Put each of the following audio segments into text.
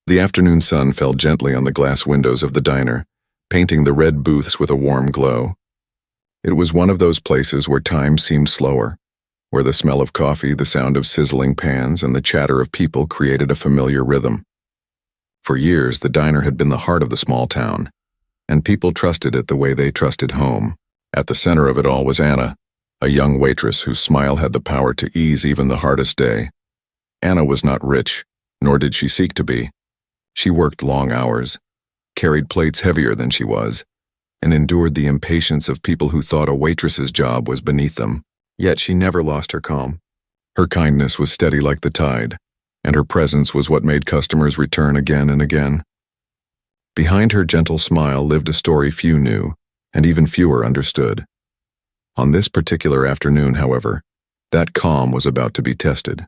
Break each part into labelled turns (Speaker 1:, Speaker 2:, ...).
Speaker 1: The afternoon sun fell gently on the glass windows of the diner, painting the red booths with a warm glow. It was one of those places where time seemed slower, where the smell of coffee, the sound of sizzling pans, and the chatter of people created a familiar rhythm. For years, the diner had been the heart of the small town, and people trusted it the way they trusted home. At the center of it all was Anna, a young waitress whose smile had the power to ease even the hardest day. Anna was not rich, nor did she seek to be. She worked long hours, carried plates heavier than she was, and endured the impatience of people who thought a waitress's job was beneath them. Yet she never lost her calm. Her kindness was steady like the tide, and her presence was what made customers return again and again. Behind her gentle smile lived a story few knew, and even fewer understood. On this particular afternoon, however, that calm was about to be tested.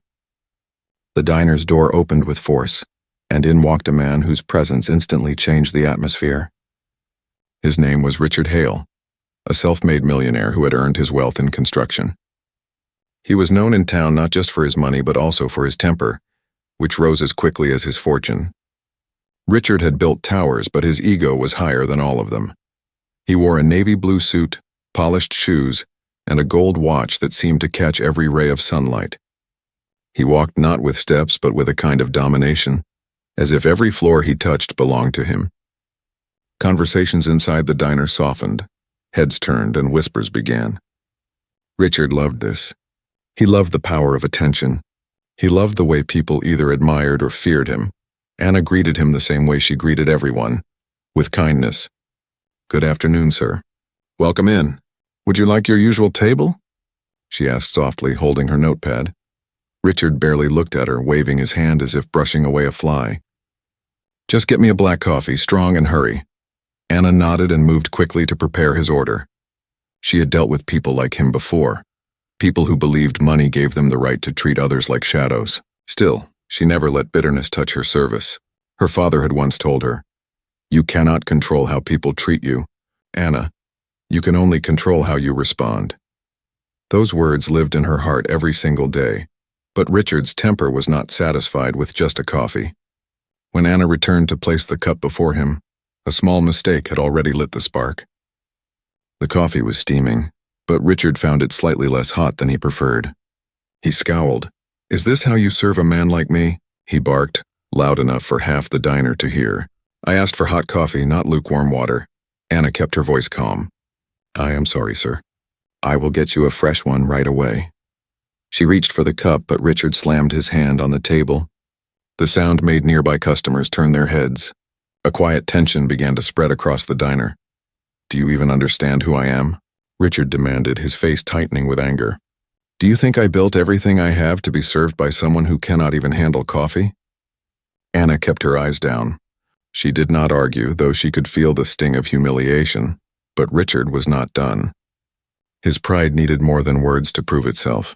Speaker 1: The diner's door opened with force, and in walked a man whose presence instantly changed the atmosphere. His name was Richard Hale, a self-made millionaire who had earned his wealth in construction. He was known in town not just for his money but also for his temper, which rose as quickly as his fortune. Richard had built towers, but his ego was higher than all of them. He wore a navy blue suit, polished shoes, and a gold watch that seemed to catch every ray of sunlight. He walked not with steps but with a kind of domination, as if every floor he touched belonged to him. Conversations inside the diner softened, heads turned, and whispers began. Richard loved this. He loved the power of attention. He loved the way people either admired or feared him. Anna greeted him the same way she greeted everyone, with kindness. "Good afternoon, sir. Welcome in. Would you like your usual table?" she asked softly, holding her notepad. Richard barely looked at her, waving his hand as if brushing away a fly. "Just get me a black coffee, strong, and hurry." Anna nodded and moved quickly to prepare his order. She had dealt with people like him before, people who believed money gave them the right to treat others like shadows. Still, she never let bitterness touch her service. Her father had once told her, "You cannot control how people treat you, Anna. You can only control how you respond." Those words lived in her heart every single day, but Richard's temper was not satisfied with just a coffee. When Anna returned to place the cup before him, a small mistake had already lit the spark. The coffee was steaming, but Richard found it slightly less hot than he preferred. He scowled. "Is this how you serve a man like me?" he barked, loud enough for half the diner to hear. "I asked for hot coffee, not lukewarm water." Anna kept her voice calm. "I am sorry, sir. I will get you a fresh one right away." She reached for the cup, but Richard slammed his hand on the table. The sound made nearby customers turn their heads. A quiet tension began to spread across the diner. "Do you even understand who I am?" Richard demanded, his face tightening with anger. "Do you think I built everything I have to be served by someone who cannot even handle coffee?" Anna kept her eyes down. She did not argue, though she could feel the sting of humiliation, but Richard was not done. His pride needed more than words to prove itself.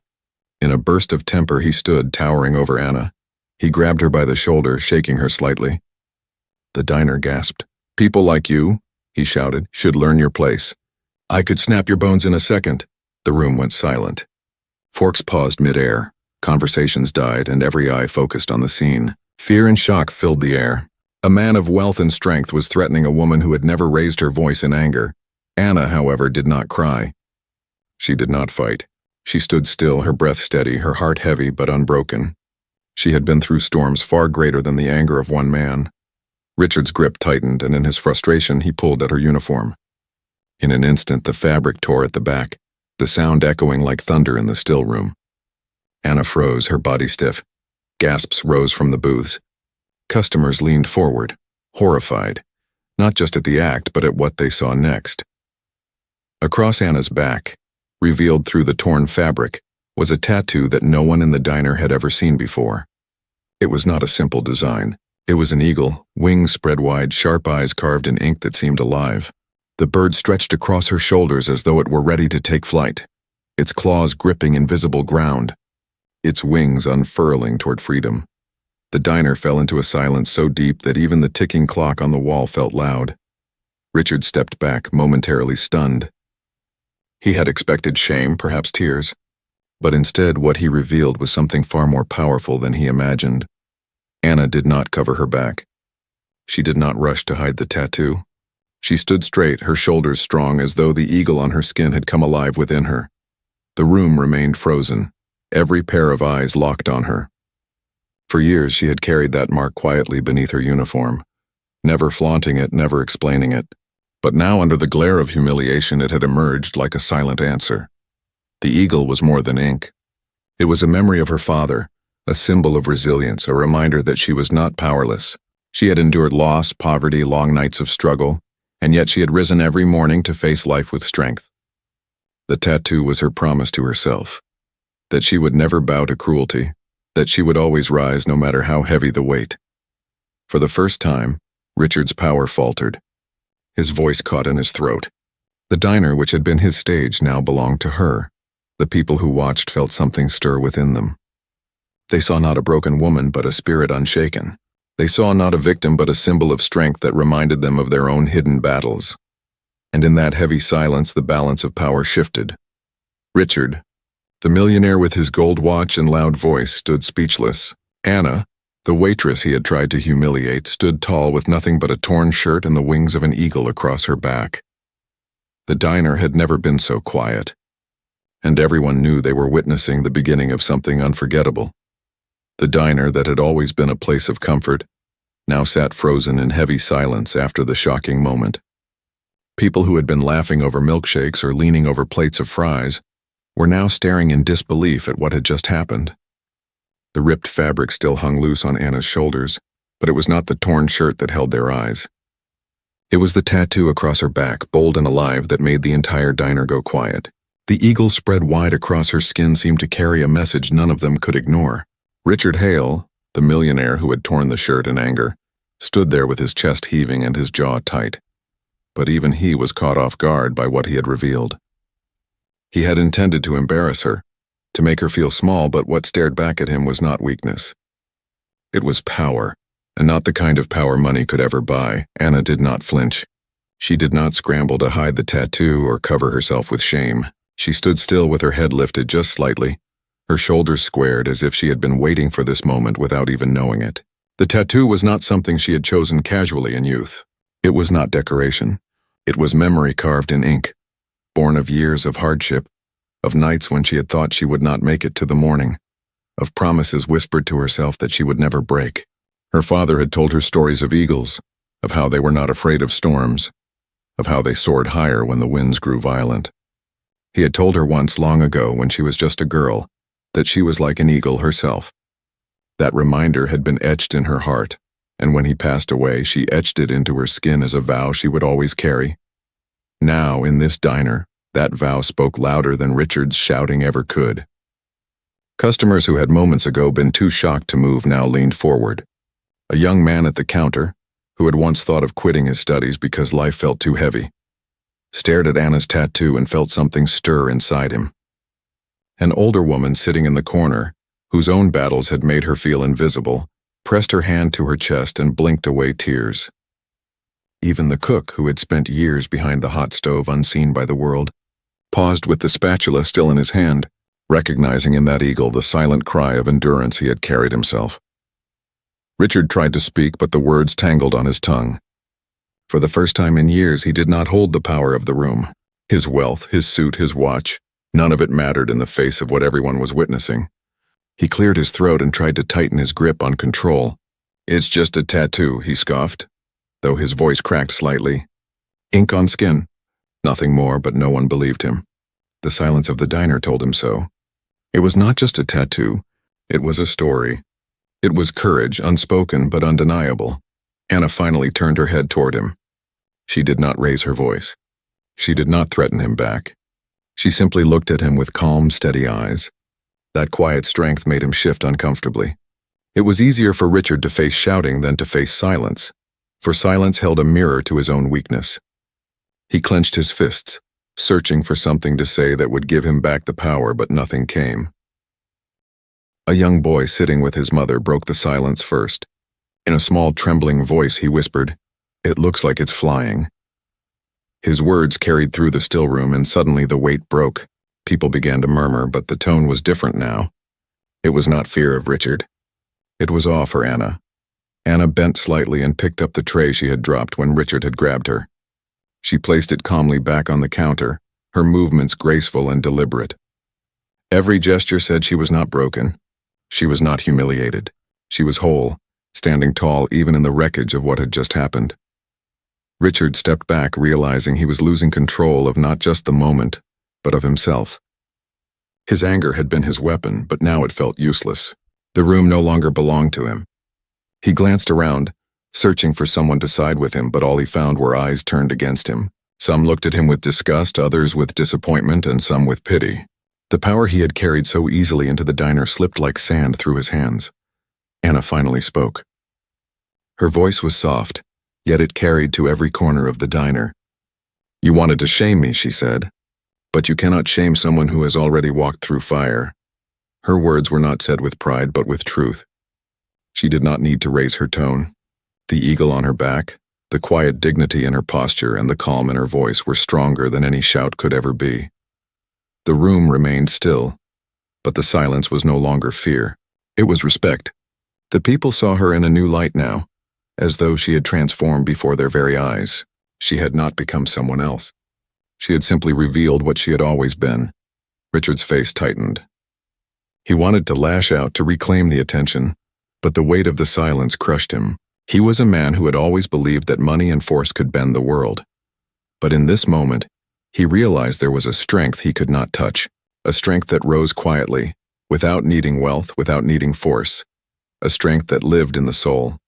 Speaker 1: In a burst of temper, he stood, towering over Anna. He grabbed her by the shoulder, shaking her slightly. The diner gasped. "People like you," he shouted, "should learn your place. I could snap your bones in a second." The room went silent. Forks paused mid-air. Conversations died, and every eye focused on the scene. Fear and shock filled the air. A man of wealth and strength was threatening a woman who had never raised her voice in anger. Anna, however, did not cry. She did not fight. She stood still, her breath steady, her heart heavy but unbroken. She had been through storms far greater than the anger of one man. Richard's grip tightened, and in his frustration he pulled at her uniform. In an instant the fabric tore at the back, the sound echoing like thunder in the still room. Anna froze, her body stiff. Gasps rose from the booths. Customers leaned forward, horrified, not just at the act but at what they saw next. Across Anna's back, revealed through the torn fabric, was a tattoo that no one in the diner had ever seen before. It was not a simple design. It was an eagle, wings spread wide, sharp eyes carved in ink that seemed alive. The bird stretched across her shoulders as though it were ready to take flight, its claws gripping invisible ground, its wings unfurling toward freedom. The diner fell into a silence so deep that even the ticking clock on the wall felt loud. Richard stepped back, momentarily stunned. He had expected shame, perhaps tears, but instead what he revealed was something far more powerful than he imagined. Anna did not cover her back. She did not rush to hide the tattoo. She stood straight, her shoulders strong, as though the eagle on her skin had come alive within her. The room remained frozen, every pair of eyes locked on her. For years she had carried that mark quietly beneath her uniform, never flaunting it, never explaining it. But now, under the glare of humiliation, it had emerged like a silent answer. The eagle was more than ink. It was a memory of her father, a symbol of resilience, a reminder that she was not powerless. She had endured loss, poverty, long nights of struggle, and yet she had risen every morning to face life with strength. The tattoo was her promise to herself, that she would never bow to cruelty, that she would always rise no matter how heavy the weight. For the first time, Richard's power faltered. His voice caught in his throat. The diner, which had been his stage, now belonged to her. The people who watched felt something stir within them. They saw not a broken woman, but a spirit unshaken. They saw not a victim, but a symbol of strength that reminded them of their own hidden battles. And in that heavy silence, the balance of power shifted. Richard, the millionaire with his gold watch and loud voice, stood speechless. Anna, the waitress he had tried to humiliate, stood tall with nothing but a torn shirt and the wings of an eagle across her back. The diner had never been so quiet, and everyone knew they were witnessing the beginning of something unforgettable. The diner that had always been a place of comfort now sat frozen in heavy silence after the shocking moment. People who had been laughing over milkshakes or leaning over plates of fries were now staring in disbelief at what had just happened. The ripped fabric still hung loose on Anna's shoulders, but it was not the torn shirt that held their eyes. It was the tattoo across her back, bold and alive, that made the entire diner go quiet. The eagle spread wide across her skin seemed to carry a message none of them could ignore. Richard Hale, the millionaire who had torn the shirt in anger, stood there with his chest heaving and his jaw tight. But even he was caught off guard by what he had revealed. He had intended to embarrass her, to make her feel small, but what stared back at him was not weakness. It was power, and not the kind of power money could ever buy. Anna did not flinch. She did not scramble to hide the tattoo or cover herself with shame. She stood still with her head lifted just slightly, her shoulders squared as if she had been waiting for this moment without even knowing it. The tattoo was not something she had chosen casually in youth. It was not decoration. It was memory carved in ink, born of years of hardship, of nights when she had thought she would not make it to the morning, of promises whispered to herself that she would never break. Her father had told her stories of eagles, of how they were not afraid of storms, of how they soared higher when the winds grew violent. He had told her once, long ago, when she was just a girl, that she was like an eagle herself. That reminder had been etched in her heart, and when he passed away, she etched it into her skin as a vow she would always carry. Now, in this diner, that vow spoke louder than Richard's shouting ever could. Customers who had moments ago been too shocked to move now leaned forward. A young man at the counter, who had once thought of quitting his studies because life felt too heavy, stared at Anna's tattoo and felt something stir inside him. An older woman sitting in the corner, whose own battles had made her feel invisible, pressed her hand to her chest and blinked away tears. Even the cook, who had spent years behind the hot stove unseen by the world, paused with the spatula still in his hand, recognizing in that eagle the silent cry of endurance he had carried himself. Richard tried to speak, but the words tangled on his tongue. For the first time in years, he did not hold the power of the room. His wealth, his suit, his watch, none of it mattered in the face of what everyone was witnessing. He cleared his throat and tried to tighten his grip on control. "It's just a tattoo," he scoffed, though his voice cracked slightly. "Ink on skin." Nothing more, but no one believed him. The silence of the diner told him so. It was not just a tattoo. It was a story. It was courage, unspoken but undeniable. Anna finally turned her head toward him. She did not raise her voice. She did not threaten him back. She simply looked at him with calm, steady eyes. That quiet strength made him shift uncomfortably. It was easier for Richard to face shouting than to face silence, for silence held a mirror to his own weakness. He clenched his fists, searching for something to say that would give him back the power, but nothing came. A young boy sitting with his mother broke the silence first. In a small, trembling voice, he whispered, "It looks like it's flying." His words carried through the still room, and suddenly the weight broke. People began to murmur, but the tone was different now. It was not fear of Richard. It was awe for Anna. Anna bent slightly and picked up the tray she had dropped when Richard had grabbed her. She placed it calmly back on the counter, her movements graceful and deliberate. Every gesture said she was not broken. She was not humiliated. She was whole, standing tall even in the wreckage of what had just happened. Richard stepped back, realizing he was losing control of not just the moment, but of himself. His anger had been his weapon, but now it felt useless. The room no longer belonged to him. He glanced around, searching for someone to side with him, but all he found were eyes turned against him. Some looked at him with disgust, others with disappointment, and some with pity. The power he had carried so easily into the diner slipped like sand through his hands. Anna finally spoke. Her voice was soft, yet it carried to every corner of the diner. "You wanted to shame me," she said. "But you cannot shame someone who has already walked through fire." Her words were not said with pride, but with truth. She did not need to raise her tone. The eagle on her back, the quiet dignity in her posture, and the calm in her voice were stronger than any shout could ever be. The room remained still, but the silence was no longer fear. It was respect. The people saw her in a new light now, as though she had transformed before their very eyes. She had not become someone else. She had simply revealed what she had always been. Richard's face tightened. He wanted to lash out to reclaim the attention, but the weight of the silence crushed him. He was a man who had always believed that money and force could bend the world. But in this moment, he realized there was a strength he could not touch, a strength that rose quietly, without needing wealth, without needing force, a strength that lived in the soul.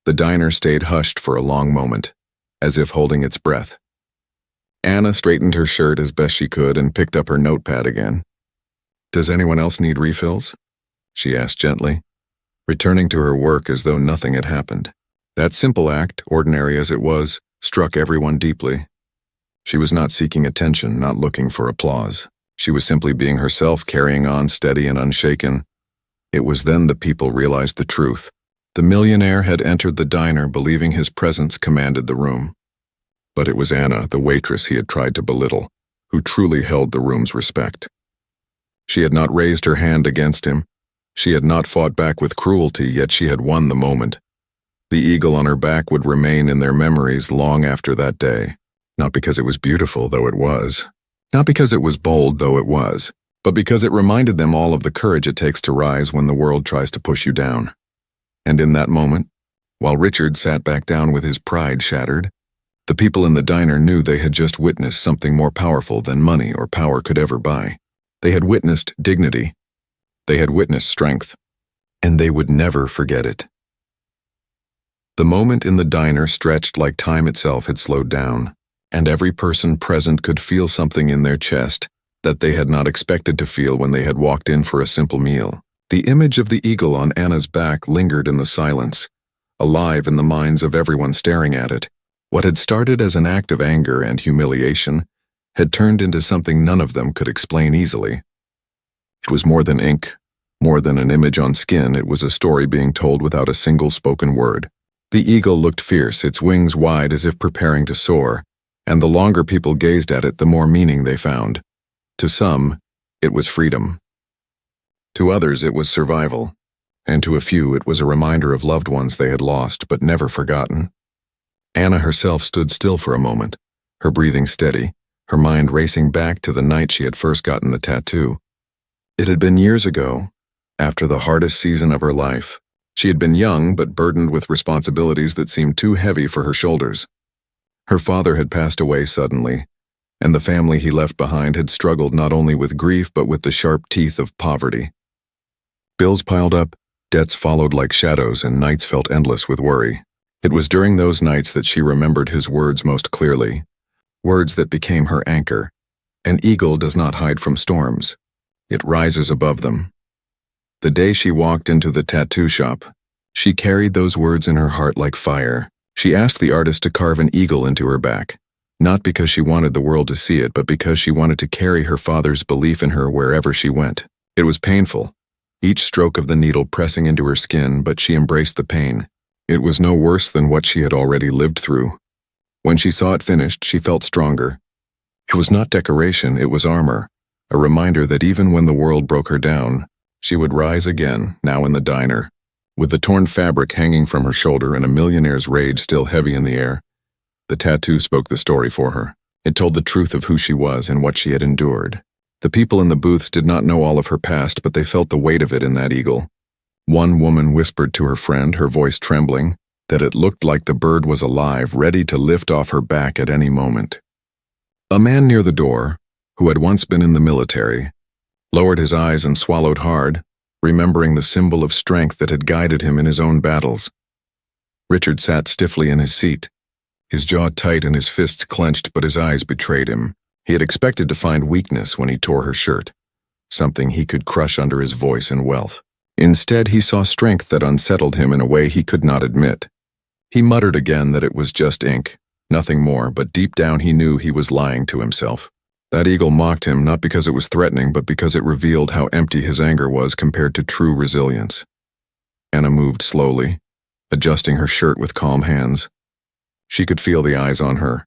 Speaker 1: The diner stayed hushed for a long moment, as if holding its breath. Anna straightened her shirt as best she could and picked up her notepad again. "Does anyone else need refills?" she asked gently, returning to her work as though nothing had happened. That simple act, ordinary as it was, struck everyone deeply. She was not seeking attention, not looking for applause. She was simply being herself, carrying on steady and unshaken. It was then the people realized the truth. The millionaire had entered the diner believing his presence commanded the room. But it was Anna, the waitress he had tried to belittle, who truly held the room's respect. She had not raised her hand against him. She had not fought back with cruelty, yet she had won the moment. The eagle on her back would remain in their memories long after that day. Not because it was beautiful, though it was. Not because it was bold, though it was. But because it reminded them all of the courage it takes to rise when the world tries to push you down. And in that moment, while Richard sat back down with his pride shattered, the people in the diner knew they had just witnessed something more powerful than money or power could ever buy. They had witnessed dignity. They had witnessed strength. And they would never forget it. The moment in the diner stretched like time itself had slowed down, and every person present could feel something in their chest that they had not expected to feel when they had walked in for a simple meal. The image of the eagle on Anna's back lingered in the silence, alive in the minds of everyone staring at it. What had started as an act of anger and humiliation had turned into something none of them could explain easily. It was more than ink, more than an image on skin. It was a story being told without a single spoken word. The eagle looked fierce, its wings wide as if preparing to soar, and the longer people gazed at it, the more meaning they found. To some, it was freedom. To others, it was survival. And to a few, it was a reminder of loved ones they had lost but never forgotten. Anna herself stood still for a moment, her breathing steady, her mind racing back to the night she had first gotten the tattoo. It had been years ago, after the hardest season of her life. She had been young but burdened with responsibilities that seemed too heavy for her shoulders. Her father had passed away suddenly, and the family he left behind had struggled not only with grief but with the sharp teeth of poverty. Bills piled up, debts followed like shadows, and nights felt endless with worry. It was during those nights that she remembered his words most clearly, words that became her anchor. An eagle does not hide from storms. It rises above them. The day she walked into the tattoo shop, she carried those words in her heart like fire. She asked the artist to carve an eagle into her back, not because she wanted the world to see it, but because she wanted to carry her father's belief in her wherever she went. It was painful, each stroke of the needle pressing into her skin, but she embraced the pain. It was no worse than what she had already lived through. When she saw it finished, she felt stronger. It was not decoration, it was armor, a reminder that even when the world broke her down, she would rise again, now in the diner, With the torn fabric hanging from her shoulder and a millionaire's rage still heavy in the air, the tattoo spoke the story for her. It told the truth of who she was and what she had endured. The people in the booths did not know all of her past, but they felt the weight of it in that eagle. One woman whispered to her friend, her voice trembling, that it looked like the bird was alive, ready to lift off her back at any moment. A man near the door, who had once been in the military, lowered his eyes and swallowed hard, remembering the symbol of strength that had guided him in his own battles. Richard sat stiffly in his seat, his jaw tight and his fists clenched, but his eyes betrayed him. He had expected to find weakness when he tore her shirt, something he could crush under his voice and wealth. Instead, he saw strength that unsettled him in a way he could not admit. He muttered again that it was just ink, nothing more, but deep down he knew he was lying to himself. That eagle mocked him not because it was threatening, but because it revealed how empty his anger was compared to true resilience. Anna moved slowly, adjusting her shirt with calm hands. She could feel the eyes on her,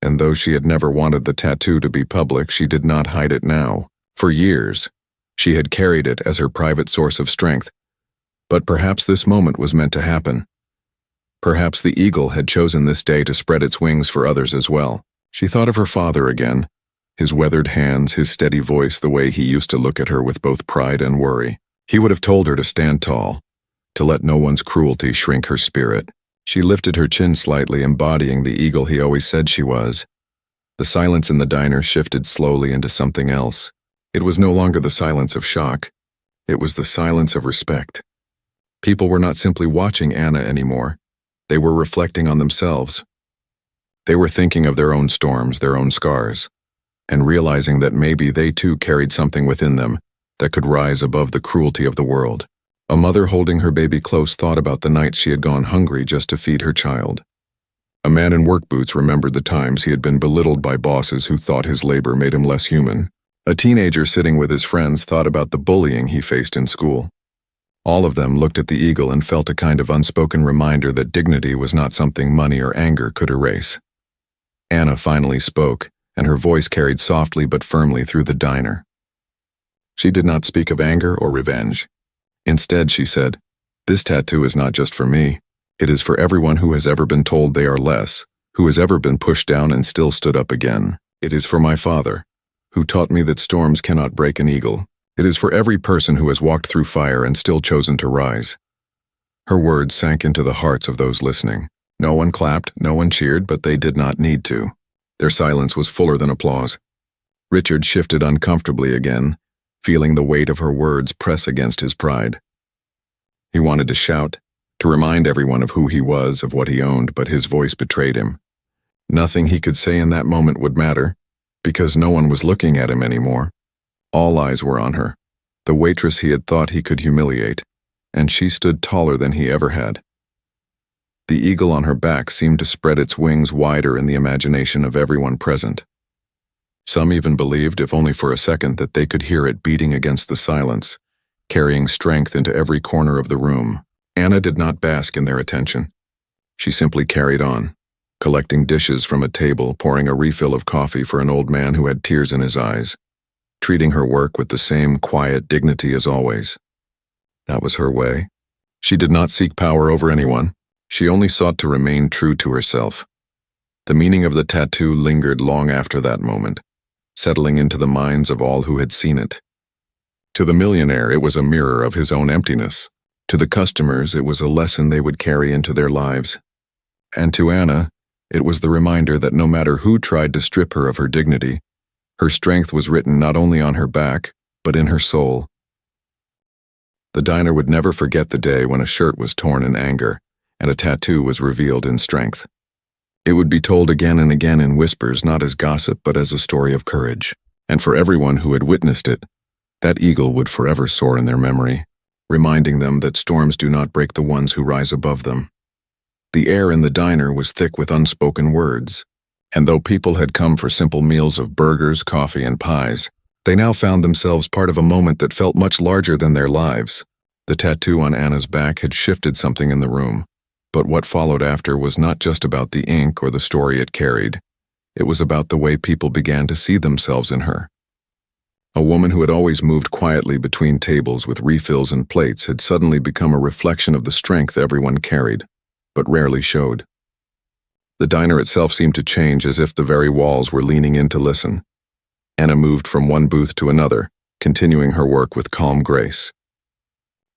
Speaker 1: and though she had never wanted the tattoo to be public, she did not hide it now. For years, she had carried it as her private source of strength, but perhaps this moment was meant to happen. Perhaps the eagle had chosen this day to spread its wings for others as well. She thought of her father again, his weathered hands, his steady voice, the way he used to look at her with both pride and worry. He would have told her to stand tall, to let no one's cruelty shrink her spirit. She lifted her chin slightly, embodying the eagle he always said she was. The silence in the diner shifted slowly into something else. It was no longer the silence of shock. It was the silence of respect. People were not simply watching Anna anymore. They were reflecting on themselves. They were thinking of their own storms, their own scars, and realizing that maybe they too carried something within them that could rise above the cruelty of the world. A mother holding her baby close thought about the nights she had gone hungry just to feed her child. A man in work boots remembered the times he had been belittled by bosses who thought his labor made him less human. A teenager sitting with his friends thought about the bullying he faced in school. All of them looked at the eagle and felt a kind of unspoken reminder that dignity was not something money or anger could erase. Anna finally spoke, and her voice carried softly but firmly through the diner. She did not speak of anger or revenge. Instead, she said, "This tattoo is not just for me. It is for everyone who has ever been told they are less, who has ever been pushed down and still stood up again. It is for my father, who taught me that storms cannot break an eagle. It is for every person who has walked through fire and still chosen to rise." Her words sank into the hearts of those listening. No one clapped, no one cheered, but they did not need to. Their silence was fuller than applause. Richard shifted uncomfortably again, feeling the weight of her words press against his pride. He wanted to shout, to remind everyone of who he was, of what he owned, but his voice betrayed him. Nothing he could say in that moment would matter, because no one was looking at him anymore. All eyes were on her, the waitress he had thought he could humiliate, and she stood taller than he ever had. The eagle on her back seemed to spread its wings wider in the imagination of everyone present. Some even believed, if only for a second, that they could hear it beating against the silence, carrying strength into every corner of the room. Anna did not bask in their attention. She simply carried on, collecting dishes from a table, pouring a refill of coffee for an old man who had tears in his eyes, treating her work with the same quiet dignity as always. That was her way. She did not seek power over anyone. She only sought to remain true to herself. The meaning of the tattoo lingered long after that moment, settling into the minds of all who had seen it. To the millionaire, it was a mirror of his own emptiness. To the customers, it was a lesson they would carry into their lives. And to Anna, it was the reminder that no matter who tried to strip her of her dignity, her strength was written not only on her back, but in her soul. The diner would never forget the day when a shirt was torn in anger, and a tattoo was revealed in strength. It would be told again and again in whispers, not as gossip, but as a story of courage. And for everyone who had witnessed it, that eagle would forever soar in their memory, reminding them that storms do not break the ones who rise above them. The air in the diner was thick with unspoken words, and though people had come for simple meals of burgers, coffee, and pies, they now found themselves part of a moment that felt much larger than their lives. The tattoo on Anna's back had shifted something in the room, but what followed after was not just about the ink or the story it carried. It was about the way people began to see themselves in her. A woman who had always moved quietly between tables with refills and plates had suddenly become a reflection of the strength everyone carried, but rarely showed. The diner itself seemed to change as if the very walls were leaning in to listen. Anna moved from one booth to another, continuing her work with calm grace.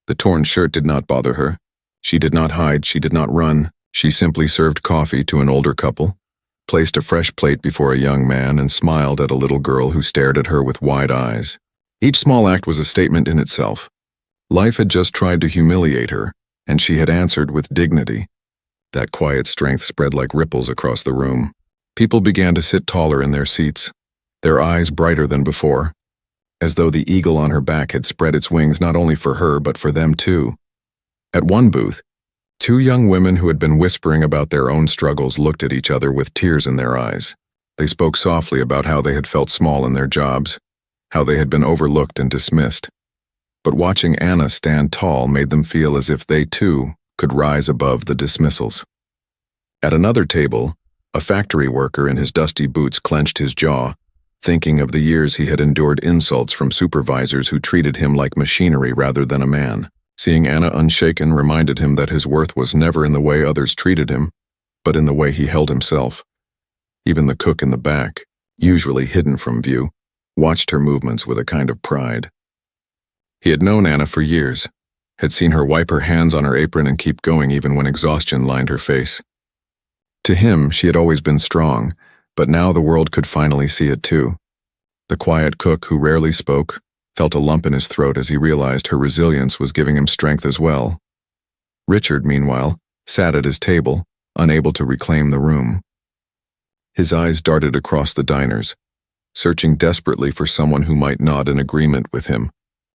Speaker 1: The torn shirt did not bother her. She did not hide, she did not run. She simply served coffee to an older couple, placed a fresh plate before a young man, and smiled at a little girl who stared at her with wide eyes. Each small act was a statement in itself. Life had just tried to humiliate her, and she had answered with dignity. That quiet strength spread like ripples across the room. People began to sit taller in their seats, their eyes brighter than before, as though the eagle on her back had spread its wings not only for her but for them too. At one booth, two young women who had been whispering about their own struggles looked at each other with tears in their eyes. They spoke softly about how they had felt small in their jobs, how they had been overlooked and dismissed. But watching Anna stand tall made them feel as if they too could rise above the dismissals. At another table, a factory worker in his dusty boots clenched his jaw, thinking of the years he had endured insults from supervisors who treated him like machinery rather than a man. Seeing Anna unshaken reminded him that his worth was never in the way others treated him, but in the way he held himself. Even the cook in the back, usually hidden from view, watched her movements with a kind of pride. He had known Anna for years, had seen her wipe her hands on her apron and keep going even when exhaustion lined her face. To him, she had always been strong, but now the world could finally see it too. The quiet cook who rarely spoke felt a lump in his throat as he realized her resilience was giving him strength as well. Richard, meanwhile, sat at his table, unable to reclaim the room. His eyes darted across the diners, searching desperately for someone who might nod in agreement with him,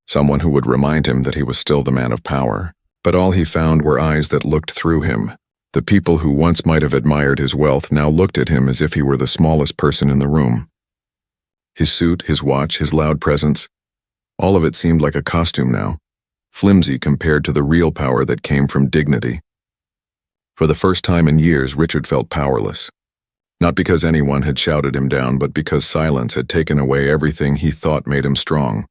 Speaker 1: someone who would remind him that he was still the man of power. But all he found were eyes that looked through him. The people who once might have admired his wealth now looked at him as if he were the smallest person in the room. His suit, his watch, his loud presence, all of it seemed like a costume now, flimsy compared to the real power that came from dignity. For the first time in years, Richard felt powerless. Not because anyone had shouted him down, but because silence had taken away everything he thought made him strong.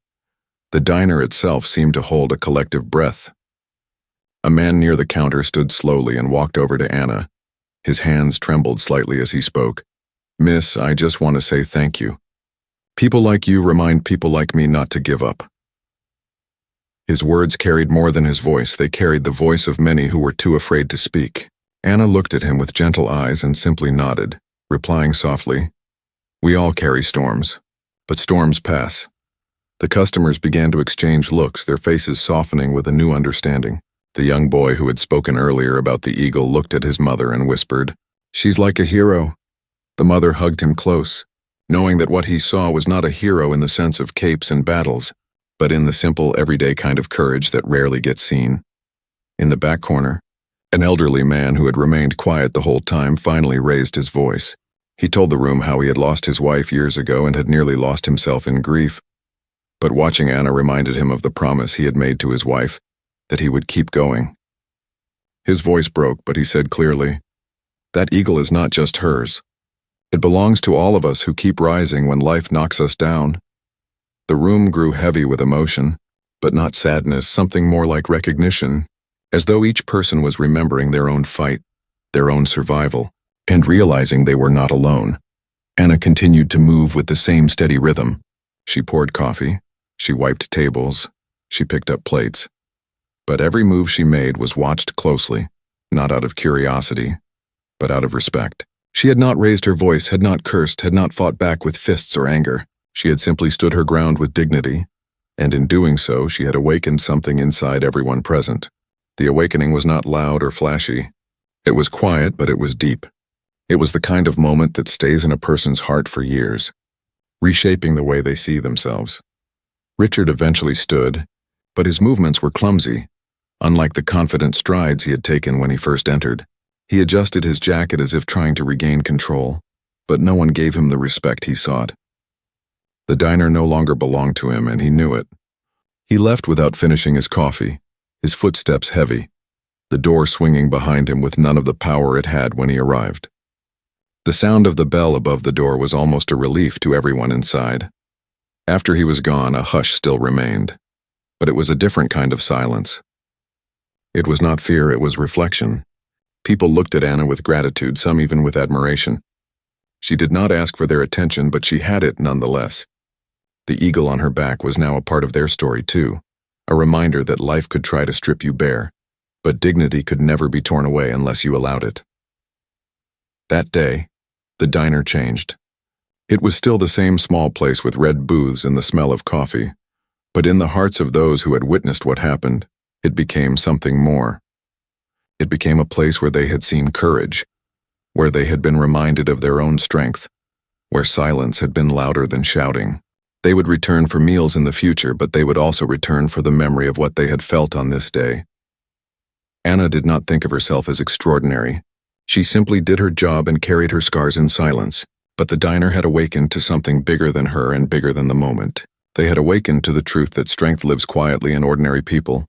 Speaker 1: The diner itself seemed to hold a collective breath. A man near the counter stood slowly and walked over to Anna. His hands trembled slightly as he spoke. "Miss, I just want to say thank you. People like you remind people like me not to give up." His words carried more than his voice. They carried the voice of many who were too afraid to speak. Anna looked at him with gentle eyes and simply nodded, replying softly, "We all carry storms, but storms pass." The customers began to exchange looks, their faces softening with a new understanding. The young boy who had spoken earlier about the eagle looked at his mother and whispered, "She's like a hero." The mother hugged him close, knowing that what he saw was not a hero in the sense of capes and battles, but in the simple, everyday kind of courage that rarely gets seen. In the back corner, an elderly man who had remained quiet the whole time finally raised his voice. He told the room how he had lost his wife years ago and had nearly lost himself in grief. But watching Anna reminded him of the promise he had made to his wife, that he would keep going. His voice broke, but he said clearly, "That eagle is not just hers. It belongs to all of us who keep rising when life knocks us down." The room grew heavy with emotion, but not sadness, something more like recognition, as though each person was remembering their own fight, their own survival, and realizing they were not alone. Anna continued to move with the same steady rhythm. She poured coffee, she wiped tables, she picked up plates. But every move she made was watched closely, not out of curiosity, but out of respect. She had not raised her voice, had not cursed, had not fought back with fists or anger. She had simply stood her ground with dignity, and in doing so, she had awakened something inside everyone present. The awakening was not loud or flashy. It was quiet, but it was deep. It was the kind of moment that stays in a person's heart for years, reshaping the way they see themselves. Richard eventually stood, but his movements were clumsy, unlike the confident strides he had taken when he first entered. He adjusted his jacket as if trying to regain control, but no one gave him the respect he sought. The diner no longer belonged to him, and he knew it. He left without finishing his coffee, his footsteps heavy, the door swinging behind him with none of the power it had when he arrived. The sound of the bell above the door was almost a relief to everyone inside. After he was gone, a hush still remained. But it was a different kind of silence. It was not fear, it was reflection. People looked at Anna with gratitude, some even with admiration. She did not ask for their attention, but she had it nonetheless. The eagle on her back was now a part of their story too, a reminder that life could try to strip you bare, but dignity could never be torn away unless you allowed it. That day, the diner changed. It was still the same small place with red booths and the smell of coffee, but in the hearts of those who had witnessed what happened, it became something more. It became a place where they had seen courage, where they had been reminded of their own strength, where silence had been louder than shouting. They would return for meals in the future, but they would also return for the memory of what they had felt on this day. Anna did not think of herself as extraordinary. She simply did her job and carried her scars in silence. But the diner had awakened to something bigger than her and bigger than the moment. They had awakened to the truth that strength lives quietly in ordinary people,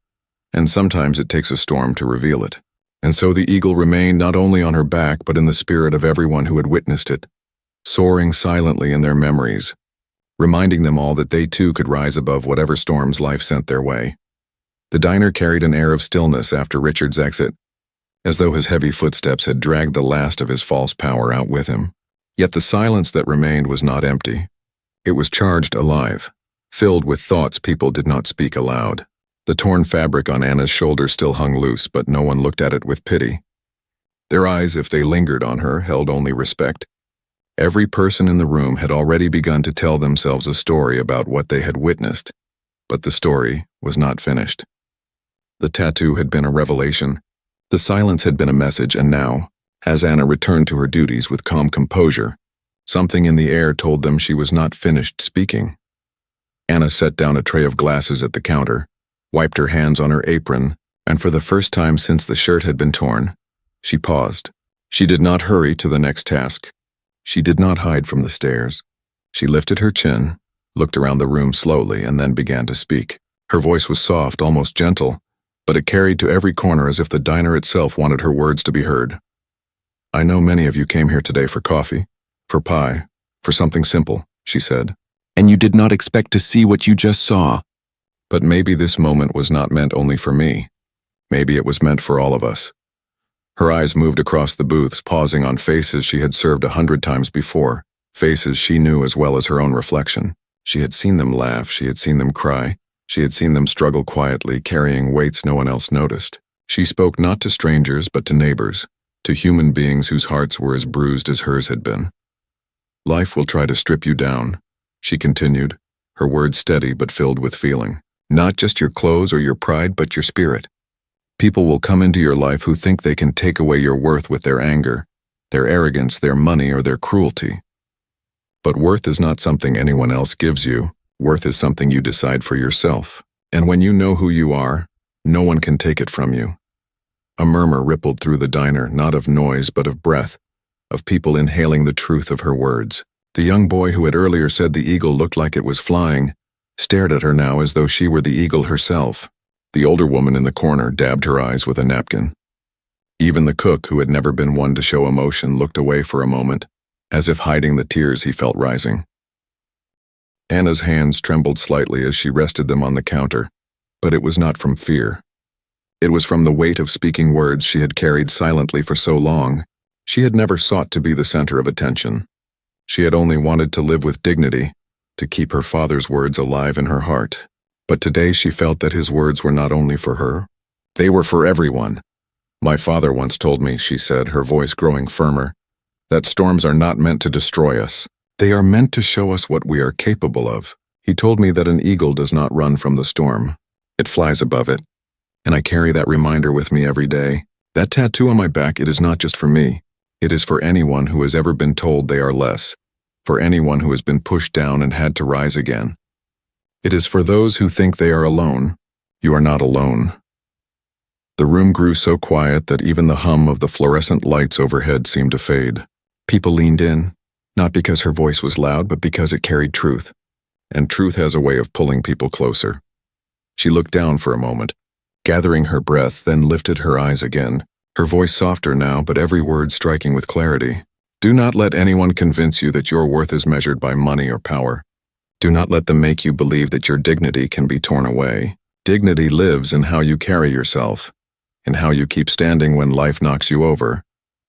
Speaker 1: and sometimes it takes a storm to reveal it. And so the eagle remained not only on her back but in the spirit of everyone who had witnessed it, soaring silently in their memories, reminding them all that they too could rise above whatever storms life sent their way. The diner carried an air of stillness after Richard's exit, as though his heavy footsteps had dragged the last of his false power out with him. Yet the silence that remained was not empty. It was charged alive, filled with thoughts people did not speak aloud. The torn fabric on Anna's shoulder still hung loose, but no one looked at it with pity. Their eyes, if they lingered on her, held only respect. Every person in the room had already begun to tell themselves a story about what they had witnessed, but the story was not finished. The tattoo had been a revelation. The silence had been a message, and now, as Anna returned to her duties with calm composure, something in the air told them she was not finished speaking. Anna set down a tray of glasses at the counter, wiped her hands on her apron, and for the first time since the shirt had been torn, she paused. She did not hurry to the next task. She did not hide from the stares. She lifted her chin, looked around the room slowly, and then began to speak. Her voice was soft, almost gentle, but it carried to every corner as if the diner itself wanted her words to be heard. "I know many of you came here today for coffee, for pie, for something simple," she said. "And you did not expect to see what you just saw. But maybe this moment was not meant only for me. Maybe it was meant for all of us." Her eyes moved across the booths, pausing on faces she had served 100 times before, faces she knew as well as her own reflection. She had seen them laugh, she had seen them cry, she had seen them struggle quietly, carrying weights no one else noticed. She spoke not to strangers but to neighbors, to human beings whose hearts were as bruised as hers had been. "Life will try to strip you down," she continued, her words steady but filled with feeling. "Not just your clothes or your pride, but your spirit. People will come into your life who think they can take away your worth with their anger, their arrogance, their money, or their cruelty. But worth is not something anyone else gives you. Worth is something you decide for yourself. And when you know who you are, no one can take it from you." A murmur rippled through the diner, not of noise but of breath, of people inhaling the truth of her words. The young boy who had earlier said the eagle looked like it was flying stared at her now as though she were the eagle herself. The older woman in the corner dabbed her eyes with a napkin. Even the cook, who had never been one to show emotion, looked away for a moment, as if hiding the tears he felt rising. Anna's hands trembled slightly as she rested them on the counter, but it was not from fear. It was from the weight of speaking words she had carried silently for so long. She had never sought to be the center of attention. She had only wanted to live with dignity, to keep her father's words alive in her heart. But today she felt that his words were not only for her. They were for everyone. "My father once told me," she said, her voice growing firmer, "that storms are not meant to destroy us. They are meant to show us what we are capable of. He told me that an eagle does not run from the storm. It flies above it. And I carry that reminder with me every day. That tattoo on my back, it is not just for me. It is for anyone who has ever been told they are less, for anyone who has been pushed down and had to rise again. It is for those who think they are alone. You are not alone." The room grew so quiet that even the hum of the fluorescent lights overhead seemed to fade. People leaned in, not because her voice was loud, but because it carried truth. And truth has a way of pulling people closer. She looked down for a moment, gathering her breath, then lifted her eyes again, her voice softer now, but every word striking with clarity. "Do not let anyone convince you that your worth is measured by money or power. Do not let them make you believe that your dignity can be torn away. Dignity lives in how you carry yourself, in how you keep standing when life knocks you over,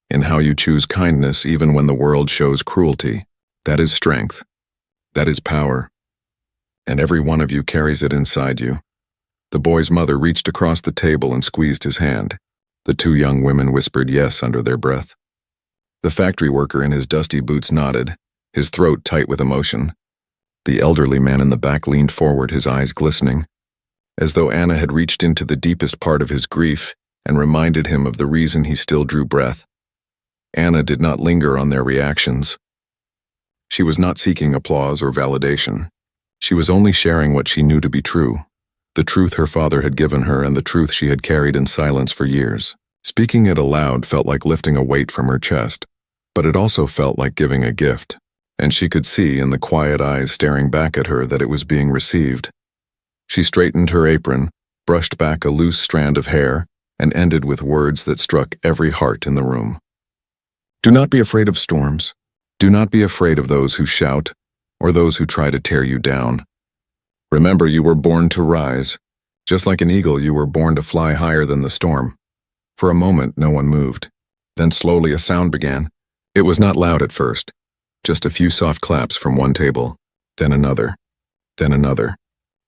Speaker 1: in how you choose kindness even when the world shows cruelty. That is strength. That is power. And every one of you carries it inside you. The boy's mother reached across the table and squeezed his hand. The two young women whispered yes under their breath. The factory worker in his dusty boots nodded, his throat tight with emotion. The elderly man in the back leaned forward, his eyes glistening, as though Anna had reached into the deepest part of his grief and reminded him of the reason he still drew breath. Anna did not linger on their reactions. She was not seeking applause or validation. She was only sharing what she knew to be true, the truth her father had given her and the truth she had carried in silence for years. Speaking it aloud felt like lifting a weight from her chest, but it also felt like giving a gift, and she could see in the quiet eyes staring back at her that it was being received. She straightened her apron, brushed back a loose strand of hair, and ended with words that struck every heart in the room. Do not be afraid of storms. Do not be afraid of those who shout or those who try to tear you down. Remember, you were born to rise. Just like an eagle, you were born to fly higher than the storm. For a moment, no one moved. Then slowly a sound began. It was not loud at first, just a few soft claps from one table, then another, then another.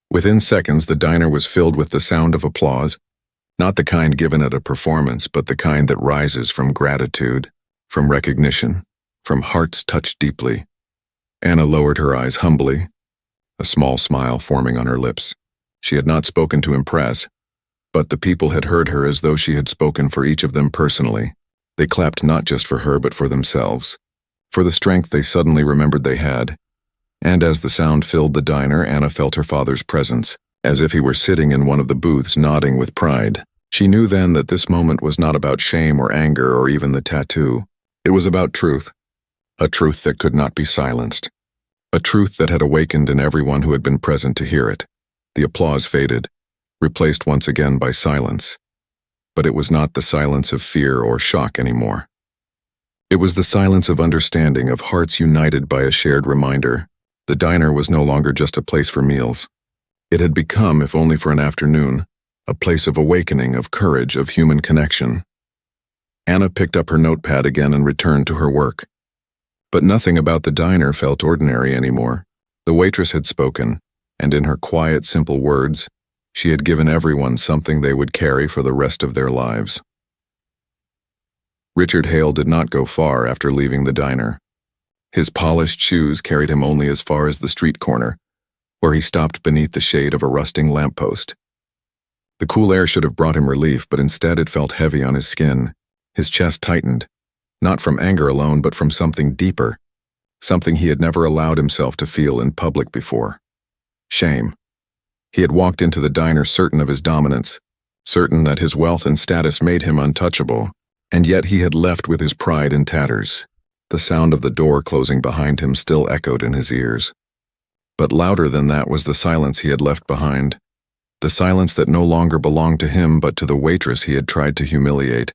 Speaker 1: Within seconds, the diner was filled with the sound of applause, not the kind given at a performance, but the kind that rises from gratitude, from recognition, from hearts touched deeply. Anna lowered her eyes humbly, a small smile forming on her lips. She had not spoken to impress, but the people had heard her as though she had spoken for each of them personally. They clapped not just for her but for themselves, for the strength they suddenly remembered they had. And as the sound filled the diner, Anna felt her father's presence, as if he were sitting in one of the booths nodding with pride. She knew then that this moment was not about shame or anger or even the tattoo. It was about truth, a truth that could not be silenced, a truth that had awakened in everyone who had been present to hear it. The applause faded, replaced once again by silence. But it was not the silence of fear or shock anymore. It was the silence of understanding, of hearts united by a shared reminder. The diner was no longer just a place for meals. It had become, if only for an afternoon, a place of awakening, of courage, of human connection. Anna picked up her notepad again and returned to her work. But nothing about the diner felt ordinary anymore. The waitress had spoken, and in her quiet, simple words, she had given everyone something they would carry for the rest of their lives. Richard Hale did not go far after leaving the diner. His polished shoes carried him only as far as the street corner, where he stopped beneath the shade of a rusting lamppost. The cool air should have brought him relief, but instead it felt heavy on his skin. His chest tightened, not from anger alone, but from something deeper, something he had never allowed himself to feel in public before. Shame. He had walked into the diner certain of his dominance, certain that his wealth and status made him untouchable, and yet he had left with his pride in tatters. The sound of the door closing behind him still echoed in his ears. But louder than that was the silence he had left behind, the silence that no longer belonged to him but to the waitress he had tried to humiliate.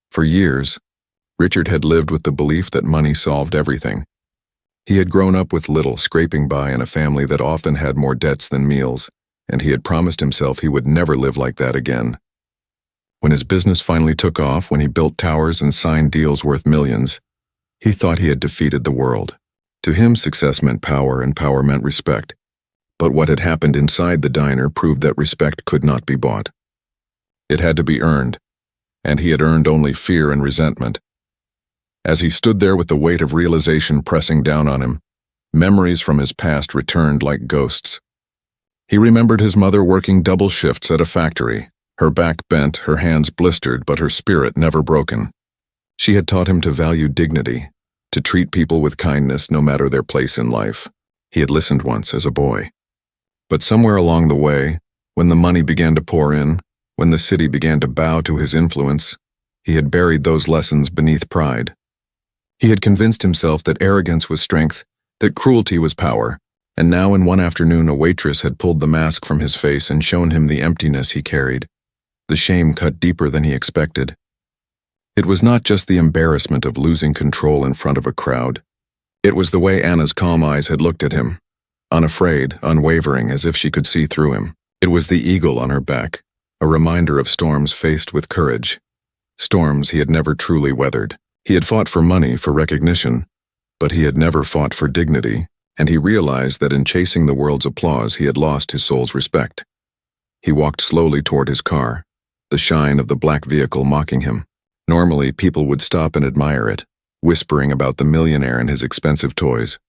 Speaker 1: For years, Richard had lived with the belief that money solved everything. He had grown up with little, scraping by in a family that often had more debts than meals, and he had promised himself he would never live like that again. When his business finally took off, when he built towers and signed deals worth millions, he thought he had defeated the world. To him, success meant power, and power meant respect. But what had happened inside the diner proved that respect could not be bought. It had to be earned, and he had earned only fear and resentment. As he stood there with the weight of realization pressing down on him, memories from his past returned like ghosts. He remembered his mother working double shifts at a factory, her back bent, her hands blistered, but her spirit never broken. She had taught him to value dignity, to treat people with kindness no matter their place in life. He had listened once as a boy. But somewhere along the way, when the money began to pour in, when the city began to bow to his influence, he had buried those lessons beneath pride. He had convinced himself that arrogance was strength, that cruelty was power, and now in one afternoon a waitress had pulled the mask from his face and shown him the emptiness he carried. The shame cut deeper than he expected. It was not just the embarrassment of losing control in front of a crowd. It was the way Anna's calm eyes had looked at him, unafraid, unwavering, as if she could see through him. It was the eagle on her back, a reminder of storms faced with courage. Storms he had never truly weathered. He had fought for money, for recognition, but he had never fought for dignity, and he realized that in chasing the world's applause he had lost his soul's respect. He walked slowly toward his car, the shine of the black vehicle mocking him. Normally, people would stop and admire it, whispering about the millionaire and his expensive toys.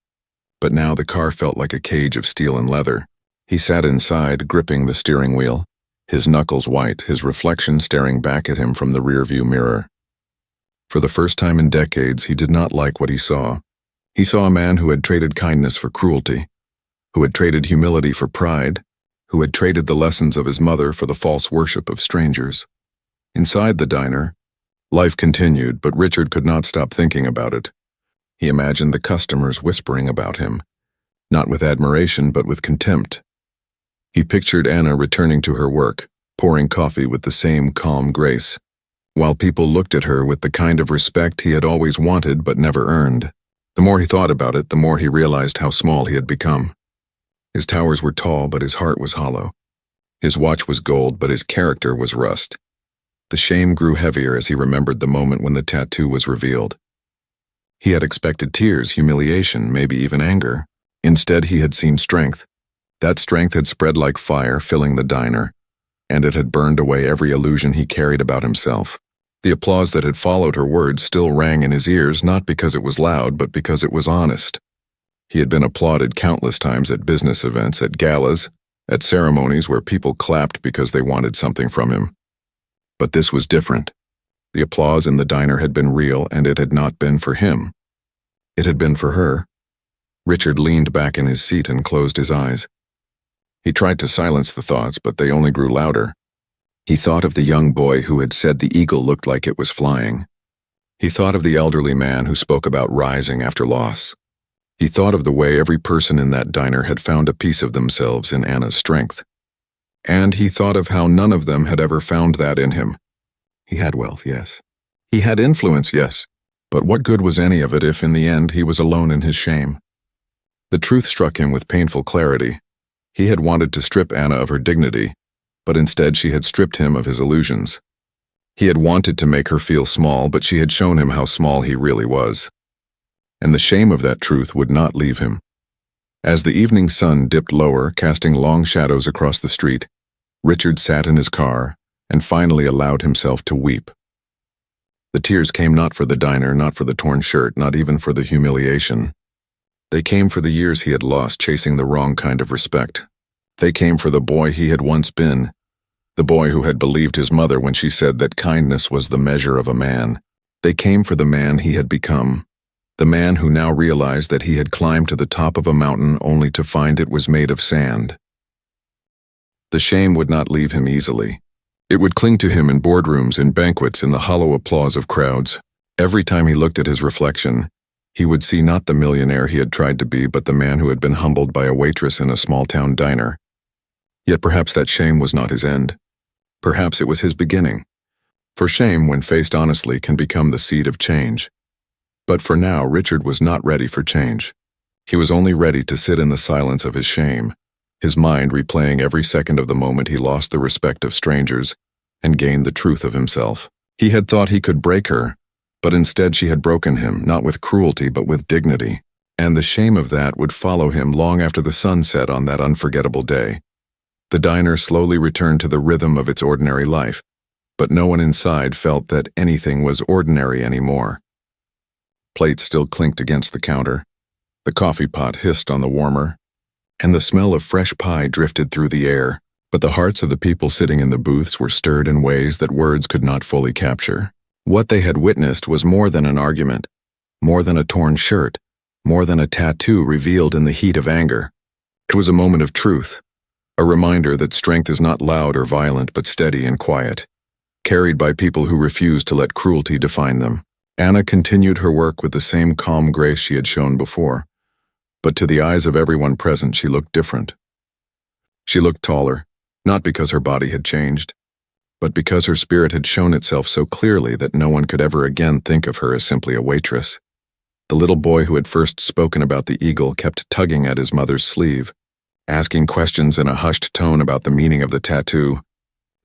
Speaker 1: But now the car felt like a cage of steel and leather. He sat inside, gripping the steering wheel, his knuckles white, his reflection staring back at him from the rearview mirror. For the first time in decades, he did not like what he saw. He saw a man who had traded kindness for cruelty, who had traded humility for pride, who had traded the lessons of his mother for the false worship of strangers. Inside the diner, life continued, but Richard could not stop thinking about it. He imagined the customers whispering about him, not with admiration but with contempt. He pictured Anna returning to her work, pouring coffee with the same calm grace, while people looked at her with the kind of respect he had always wanted but never earned. The more he thought about it, the more he realized how small he had become. His towers were tall, but his heart was hollow. His watch was gold, but his character was rust. The shame grew heavier as he remembered the moment when the tattoo was revealed. He had expected tears, humiliation, maybe even anger. Instead, he had seen strength. That strength had spread like fire, filling the diner, and it had burned away every illusion he carried about himself. The applause that had followed her words still rang in his ears, not because it was loud, but because it was honest. He had been applauded countless times at business events, at galas, at ceremonies where people clapped because they wanted something from him. But this was different. The applause in the diner had been real, and it had not been for him. It had been for her. Richard leaned back in his seat and closed his eyes. He tried to silence the thoughts, but they only grew louder. He thought of the young boy who had said the eagle looked like it was flying. He thought of the elderly man who spoke about rising after loss. He thought of the way every person in that diner had found a piece of themselves in Anna's strength. And he thought of how none of them had ever found that in him. He had wealth, yes. He had influence, yes. But what good was any of it if, in the end, he was alone in his shame? The truth struck him with painful clarity. He had wanted to strip Anna of her dignity, but instead she had stripped him of his illusions. He had wanted to make her feel small, but she had shown him how small he really was. And the shame of that truth would not leave him. As the evening sun dipped lower, casting long shadows across the street, Richard sat in his car and finally allowed himself to weep. The tears came not for the diner, not for the torn shirt, not even for the humiliation. They came for the years he had lost chasing the wrong kind of respect. They came for the boy he had once been, the boy who had believed his mother when she said that kindness was the measure of a man. They came for the man he had become, the man who now realized that he had climbed to the top of a mountain only to find it was made of sand. The shame would not leave him easily. It would cling to him in boardrooms, in banquets, in the hollow applause of crowds. Every time he looked at his reflection, he would see not the millionaire he had tried to be, but the man who had been humbled by a waitress in a small-town diner. Yet perhaps that shame was not his end. Perhaps it was his beginning. For shame, when faced honestly, can become the seed of change. But for now, Richard was not ready for change. He was only ready to sit in the silence of his shame, his mind replaying every second of the moment he lost the respect of strangers and gained the truth of himself. He had thought he could break her, but instead she had broken him, not with cruelty but with dignity. And the shame of that would follow him long after the sun set on that unforgettable day. The diner slowly returned to the rhythm of its ordinary life, but no one inside felt that anything was ordinary anymore. Plates still clinked against the counter, the coffee pot hissed on the warmer, and the smell of fresh pie drifted through the air, but the hearts of the people sitting in the booths were stirred in ways that words could not fully capture. What they had witnessed was more than an argument, more than a torn shirt, more than a tattoo revealed in the heat of anger. It was a moment of truth, a reminder that strength is not loud or violent but steady and quiet, carried by people who refuse to let cruelty define them. Anna continued her work with the same calm grace she had shown before, but to the eyes of everyone present she looked different. She looked taller, not because her body had changed, but because her spirit had shown itself so clearly that no one could ever again think of her as simply a waitress. The little boy who had first spoken about the eagle kept tugging at his mother's sleeve, asking questions in a hushed tone about the meaning of the tattoo,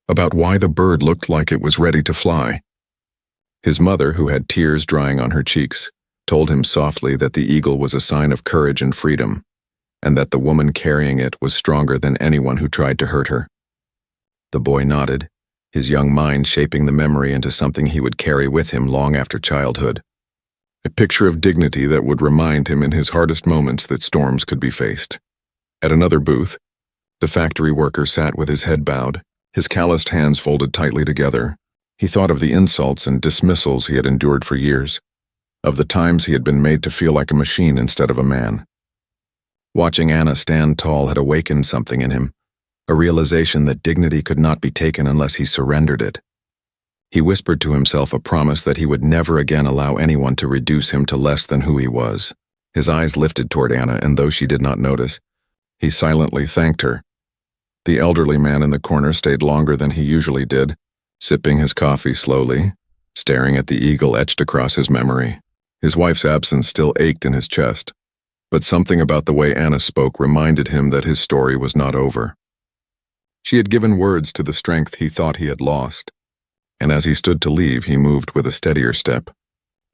Speaker 1: about why the bird looked like it was ready to fly. His mother, who had tears drying on her cheeks, told him softly that the eagle was a sign of courage and freedom, and that the woman carrying it was stronger than anyone who tried to hurt her. The boy nodded, his young mind shaping the memory into something he would carry with him long after childhood. A picture of dignity that would remind him in his hardest moments that storms could be faced. At another booth, the factory worker sat with his head bowed, his calloused hands folded tightly together. He thought of the insults and dismissals he had endured for years, of the times he had been made to feel like a machine instead of a man. Watching Anna stand tall had awakened something in him, a realization that dignity could not be taken unless he surrendered it. He whispered to himself a promise that he would never again allow anyone to reduce him to less than who he was. His eyes lifted toward Anna, and though she did not notice, he silently thanked her. The elderly man in the corner stayed longer than he usually did, sipping his coffee slowly, staring at the eagle etched across his memory. His wife's absence still ached in his chest, but something about the way Anna spoke reminded him that his story was not over. She had given words to the strength he thought he had lost, and as he stood to leave, he moved with a steadier step,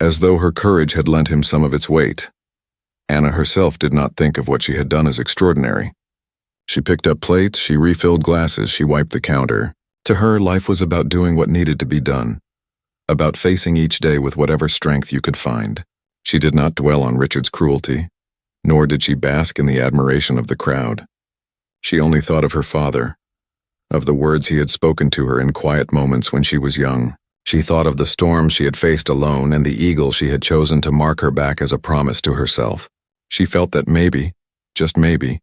Speaker 1: as though her courage had lent him some of its weight. Anna herself did not think of what she had done as extraordinary. She picked up plates, she refilled glasses, she wiped the counter. To her, life was about doing what needed to be done, about facing each day with whatever strength you could find. She did not dwell on Richard's cruelty, nor did she bask in the admiration of the crowd. She only thought of her father, of the words he had spoken to her in quiet moments when she was young. She thought of the storms she had faced alone and the eagle she had chosen to mark her back as a promise to herself. She felt that maybe, just maybe,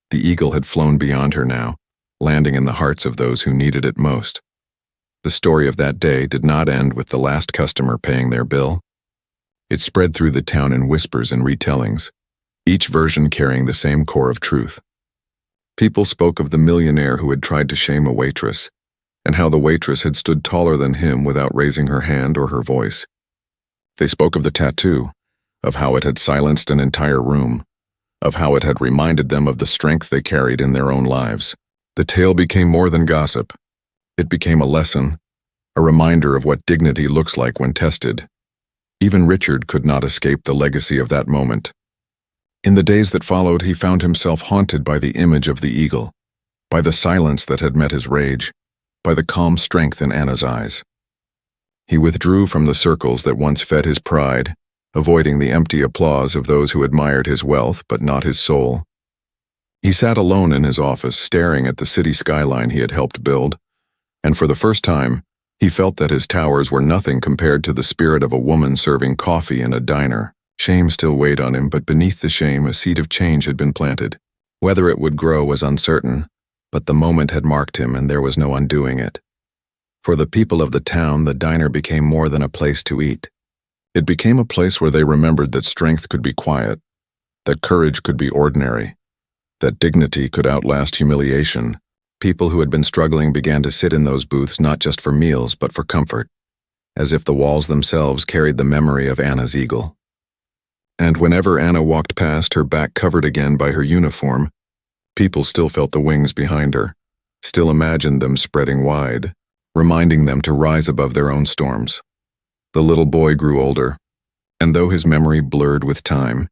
Speaker 1: the eagle had flown beyond her now, landing in the hearts of those who needed it most. The story of that day did not end with the last customer paying their bill. It spread through the town in whispers and retellings, each version carrying the same core of truth. People spoke of the millionaire who had tried to shame a waitress, and how the waitress had stood taller than him without raising her hand or her voice. They spoke of the tattoo, of how it had silenced an entire room, of how it had reminded them of the strength they carried in their own lives. The tale became more than gossip. It became a lesson, a reminder of what dignity looks like when tested. Even Richard could not escape the legacy of that moment. In the days that followed, he found himself haunted by the image of the eagle, by the silence that had met his rage, by the calm strength in Anna's eyes. He withdrew from the circles that once fed his pride, avoiding the empty applause of those who admired his wealth but not his soul. He sat alone in his office, staring at the city skyline he had helped build, and for the first time, he felt that his towers were nothing compared to the spirit of a woman serving coffee in a diner. Shame still weighed on him, but beneath the shame a seed of change had been planted. Whether it would grow was uncertain, but the moment had marked him and there was no undoing it. For the people of the town, the diner became more than a place to eat. It became a place where they remembered that strength could be quiet, that courage could be ordinary, that dignity could outlast humiliation. People who had been struggling began to sit in those booths not just for meals but for comfort, as if the walls themselves carried the memory of Anna's eagle. And whenever Anna walked past, her back covered again by her uniform, people still felt the wings behind her, still imagined them spreading wide, reminding them to rise above their own storms. The little boy grew older, and though his memory blurred with time,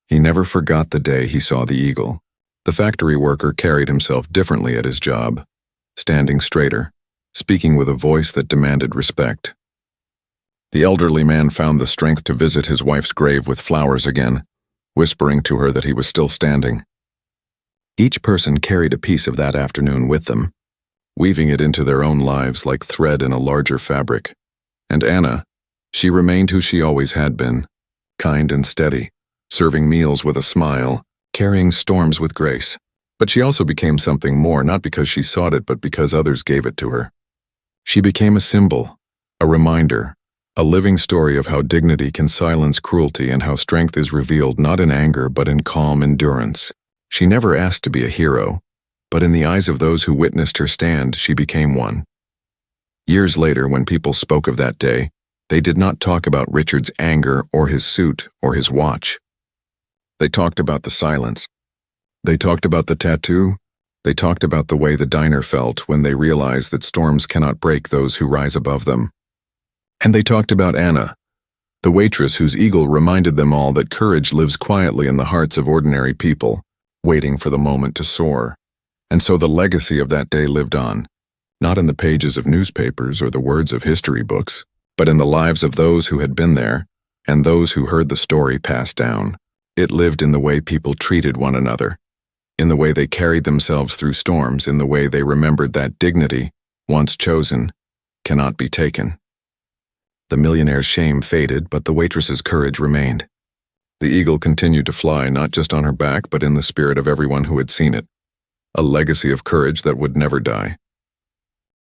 Speaker 1: he never forgot the day he saw the eagle. The factory worker carried himself differently at his job, standing straighter, speaking with a voice that demanded respect. The elderly man found the strength to visit his wife's grave with flowers again, whispering to her that he was still standing. Each person carried a piece of that afternoon with them, weaving it into their own lives like thread in a larger fabric. And Anna, she remained who she always had been, kind and steady, serving meals with a smile, carrying storms with grace. But she also became something more, not because she sought it, but because others gave it to her. She became a symbol, a reminder, a living story of how dignity can silence cruelty and how strength is revealed not in anger but in calm endurance. She never asked to be a hero, but in the eyes of those who witnessed her stand, she became one. Years later, when people spoke of that day, They did not talk about Richard's anger or his suit or his watch. They talked about the silence. They talked about the tattoo. They talked about the way the diner felt when they realized that storms cannot break those who rise above them. And they talked about Anna, the waitress whose eagle reminded them all that courage lives quietly in the hearts of ordinary people, waiting for the moment to soar. And so the legacy of that day lived on, not in the pages of newspapers or the words of history books, but in the lives of those who had been there and those who heard the story passed down. It lived in the way people treated one another, in the way they carried themselves through storms, in the way they remembered that dignity, once chosen, cannot be taken. The millionaire's shame faded, but the waitress's courage remained. The eagle continued to fly, not just on her back, but in the spirit of everyone who had seen it. A legacy of courage that would never die.